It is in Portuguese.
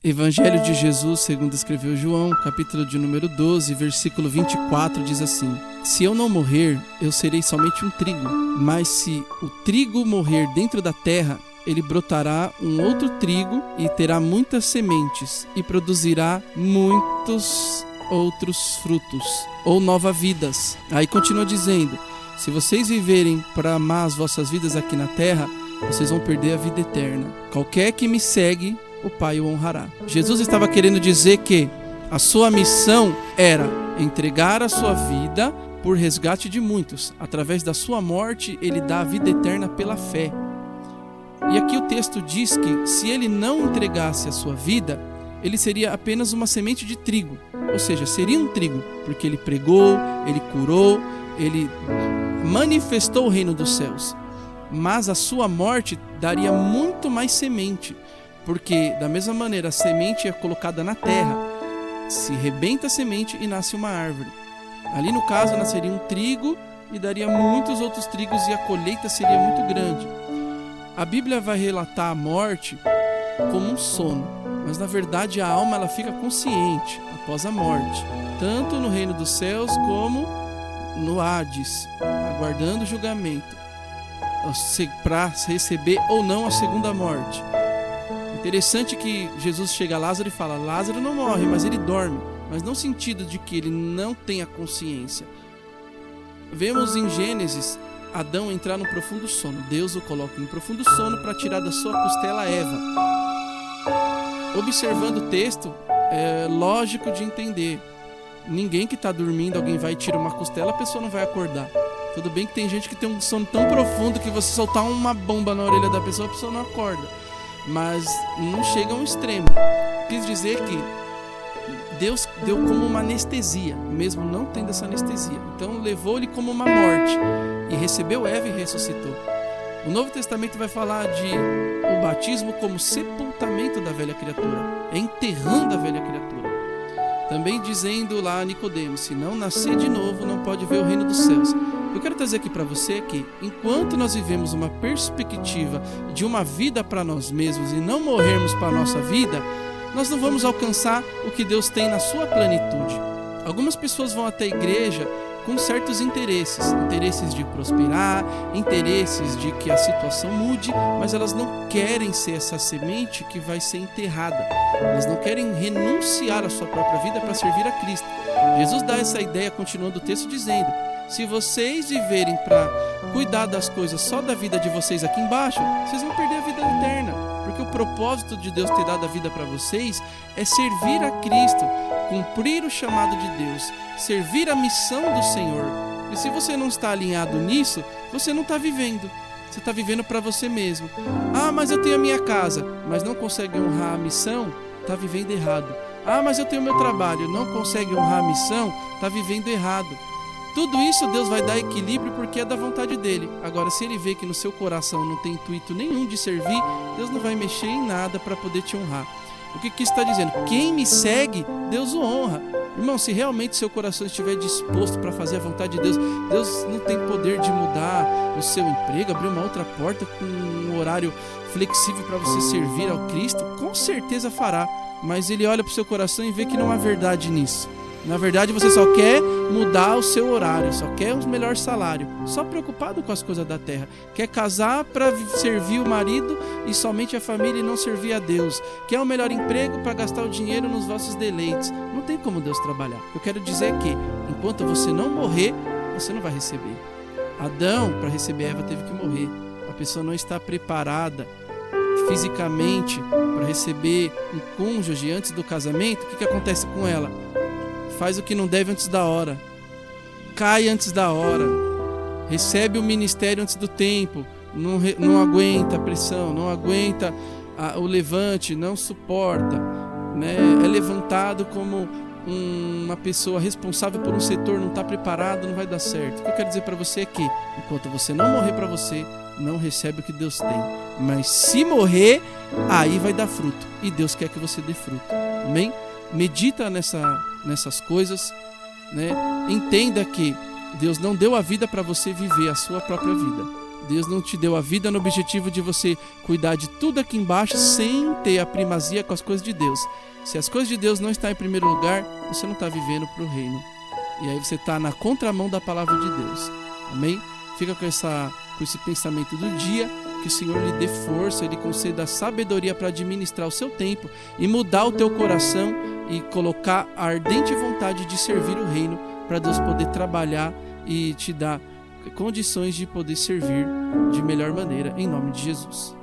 Evangelho de Jesus, segundo escreveu João, capítulo de número 12, versículo 24, diz assim: Se eu não morrer, eu serei somente um trigo, mas se o trigo morrer dentro da terra, ele brotará um outro trigo e terá muitas sementes e produzirá muitos outros frutos, ou novas vidas. Aí continua dizendo: se vocês viverem para amar as vossas vidas aqui na terra, vocês vão perder a vida eterna. Qualquer que me segue, o Pai o honrará. Jesus estava querendo dizer que a sua missão era entregar a sua vida por resgate de muitos. Através da sua morte, ele dá a vida eterna pela fé. E aqui o texto diz que se ele não entregasse a sua vida, ele seria apenas uma semente de trigo. Ou seja, seria um trigo, porque ele pregou, ele curou, ele manifestou o reino dos céus. Mas a sua morte daria muito mais semente, porque da mesma maneira a semente é colocada na terra, se rebenta a semente e nasce uma árvore. Ali no caso nasceria um trigo e daria muitos outros trigos e a colheita seria muito grande. A Bíblia vai relatar a morte como um sono, mas na verdade a alma ela fica consciente após a morte, tanto no reino dos céus como no Hades, aguardando o julgamento, para receber ou não a segunda morte. Interessante que Jesus chega a Lázaro e fala: Lázaro não morre, mas ele dorme. Mas não no sentido de que ele não tenha consciência. Vemos em Gênesis Adão entrar num profundo sono. Deus o coloca em profundo sono para tirar da sua costela Eva. Observando o texto, é lógico de entender. Ninguém que está dormindo, alguém vai tirar uma costela, a pessoa não vai acordar. Tudo bem que tem gente que tem um sono tão profundo que você soltar uma bomba na orelha da pessoa, a pessoa não acorda. Mas não chega a um extremo. Quis dizer que Deus deu como uma anestesia, mesmo não tendo essa anestesia. Então levou-lhe como uma morte e recebeu Eva e ressuscitou. O Novo Testamento vai falar de o batismo como sepultamento da velha criatura, é enterrando a velha criatura. Também dizendo lá a Nicodemos: se não nascer de novo, não pode ver o reino dos céus. Eu quero trazer aqui para você que, enquanto nós vivemos uma perspectiva de uma vida para nós mesmos e não morrermos para a nossa vida, nós não vamos alcançar o que Deus tem na sua plenitude. Algumas pessoas vão até a igreja com certos interesses de prosperar, interesses de que a situação mude, mas elas não querem ser essa semente que vai ser enterrada. Elas não querem renunciar à sua própria vida para servir a Cristo. Jesus dá essa ideia, continuando o texto, dizendo: se vocês viverem para cuidar das coisas só da vida de vocês aqui embaixo, vocês vão perder a vida eterna. Porque o propósito de Deus ter dado a vida para vocês é servir a Cristo, cumprir o chamado de Deus, servir a missão do Senhor. E se você não está alinhado nisso, você não está vivendo. Você está vivendo para você mesmo. Ah, mas eu tenho a minha casa, mas não consegue honrar a missão, está vivendo errado. Ah, mas eu tenho o meu trabalho, não consegue honrar a missão, está vivendo errado. Tudo isso Deus vai dar equilíbrio porque é da vontade dele. Agora, se ele vê que no seu coração não tem intuito nenhum de servir, Deus não vai mexer em nada para poder te honrar. O que isso está dizendo? Quem me segue, Deus o honra. Irmão, se realmente seu coração estiver disposto para fazer a vontade de Deus, Deus não tem poder de mudar o seu emprego, abrir uma outra porta com um horário flexível para você servir ao Cristo, com certeza fará. Mas ele olha para o seu coração e vê que não há verdade nisso. Na verdade, você só quer mudar o seu horário, só quer um melhor salário, só preocupado com as coisas da terra. Quer casar para servir o marido e somente a família e não servir a Deus. Quer um melhor emprego para gastar o dinheiro nos vossos deleites. Não tem como Deus trabalhar. Eu quero dizer que, enquanto você não morrer, você não vai receber. Adão, para receber Eva, teve que morrer. A pessoa não está preparada fisicamente para receber um cônjuge antes do casamento. O que acontece com ela? Faz o que não deve antes da hora, cai antes da hora, recebe o ministério antes do tempo, não aguenta a pressão, não aguenta o levante, não suporta, né? É levantado como uma pessoa responsável por um setor, não está preparado, não vai dar certo. O que eu quero dizer para você é que, enquanto você não morrer para você, não recebe o que Deus tem. Mas se morrer, aí vai dar fruto, e Deus quer que você dê fruto. Amém? Medita nessas coisas, né? Entenda que Deus não deu a vida para você viver a sua própria vida. Deus não te deu a vida no objetivo de você cuidar de tudo aqui embaixo sem ter a primazia com as coisas de Deus. Se as coisas de Deus não estão em primeiro lugar, você não está vivendo para o reino. E aí você está na contramão da palavra de Deus. Amém? Fica com esse pensamento do dia. Que o Senhor lhe dê força, Ele conceda sabedoria para administrar o seu tempo e mudar o teu coração e colocar a ardente vontade de servir o reino, para Deus poder trabalhar e te dar condições de poder servir de melhor maneira, em nome de Jesus.